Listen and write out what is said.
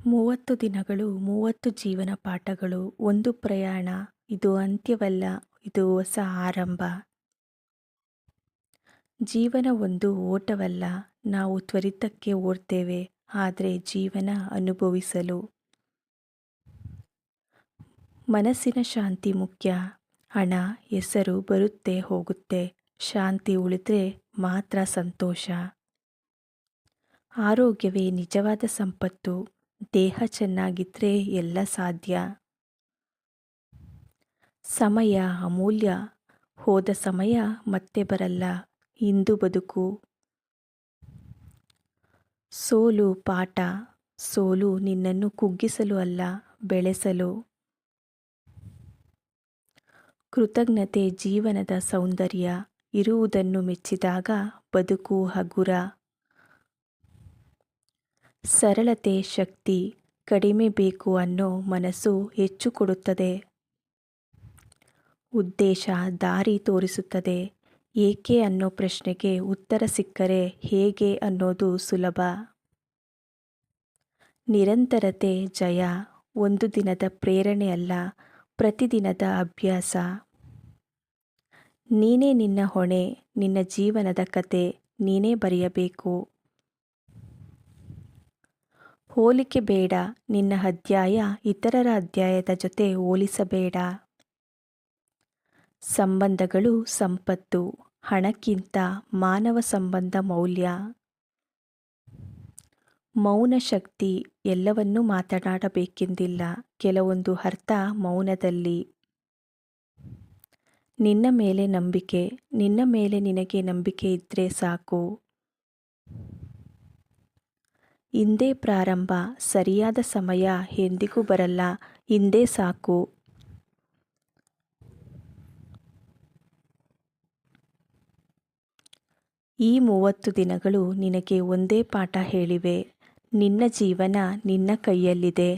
30 ದಿನಗಳು 30 ಜೀವನ ಪಾಠಗಳು ಒಂದು ಪ್ರಯಾಣ. ಇದು ಅಂತ್ಯವಲ್ಲ, ಇದು ಹೊಸ ಆರಂಭ. ಜೀವನ ಒಂದು ಓಟವಲ್ಲ. ನಾವು ತ್ವರಿತಕ್ಕೆ ಓಡ್ತೇವೆ, ಆದರೆ ಜೀವನ ಅನುಭವಿಸಲು. ಮನಸ್ಸಿನ ಶಾಂತಿ ಮುಖ್ಯ. ಹಣ, ಹೆಸರು ಬರುತ್ತೆ ಹೋಗುತ್ತೆ. ಶಾಂತಿ ಉಳಿದ್ರೆ ಮಾತ್ರ ಸಂತೋಷ. ಆರೋಗ್ಯವೇ ನಿಜವಾದ ಸಂಪತ್ತು. ದೇಹ ಚೆನ್ನಾಗಿದ್ರೆ ಎಲ್ಲ ಸಾಧ್ಯ. ಸಮಯ ಅಮೂಲ್ಯ. ಹೋದ ಸಮಯ ಮತ್ತೆ ಬರಲ್ಲ. ಇಂದು ಬದುಕು. ಸೋಲು ಪಾಠ. ಸೋಲು ನಿನ್ನನ್ನು ಕುಗ್ಗಿಸಲು ಅಲ್ಲ, ಬೆಳೆಸಲು. ಕೃತಜ್ಞತೆ ಜೀವನದ ಸೌಂದರ್ಯ. ಇರುವುದನ್ನು ಮೆಚ್ಚಿದಾಗ ಬದುಕು ಹಗುರ. ಸರಳತೆ ಶಕ್ತಿ. ಕಡಿಮೆ ಬೇಕು ಅನ್ನೋ ಮನಸ್ಸು ಹೆಚ್ಚು ಕೊಡುತ್ತದೆ. ಉದ್ದೇಶ ದಾರಿ ತೋರಿಸುತ್ತದೆ. ಏಕೆ ಅನ್ನೋ ಪ್ರಶ್ನೆಗೆ ಉತ್ತರ ಸಿಕ್ಕರೆ ಹೇಗೆ ಅನ್ನೋದು ಸುಲಭ. ನಿರಂತರತೆ ಜಯ. ಒಂದು ದಿನದ ಪ್ರೇರಣೆ ಅಲ್ಲ, ಪ್ರತಿದಿನದ ಅಭ್ಯಾಸ. ನೀನೇ ನಿನ್ನ ಹೊಣೆ. ನಿನ್ನ ಜೀವನದ ಕತೆ ನೀನೇ ಬರೆಯಬೇಕು. ಹೋಲಿಕೆ ಬೇಡ. ನಿನ್ನ ಅಧ್ಯಾಯ ಇತರರ ಅಧ್ಯಾಯದ ಜೊತೆ ಹೋಲಿಸಬೇಡ. ಸಂಬಂಧಗಳು ಸಂಪತ್ತು. ಹಣಕ್ಕಿಂತ ಮಾನವ ಸಂಬಂಧ ಮೌಲ್ಯ. ಮೌನ ಶಕ್ತಿ. ಎಲ್ಲವನ್ನೂ ಮಾತನಾಡಬೇಕೆಂದಿಲ್ಲ. ಕೆಲವೊಂದು ಅರ್ಥ ಮೌನದಲ್ಲಿ. ನಿನ್ನ ಮೇಲೆ ನಂಬಿಕೆ. ನಿನ್ನ ಮೇಲೆ ನಿನಗೆ ನಂಬಿಕೆ ಇದ್ರೆ ಸಾಕು. ಇಂದೇ ಪ್ರಾರಂಭ. ಸರಿಯಾದ ಸಮಯ ಎಂದಿಗೂ ಬರಲ್ಲ. ಇಂದೇ ಸಾಕು. ಈ 30 ದಿನಗಳು ನಿನಗೆ ಒಂದೇ ಪಾಠ ಹೇಳಿವೆ. ನಿನ್ನ ಜೀವನ ನಿನ್ನ ಕೈಯಲ್ಲಿದೆ.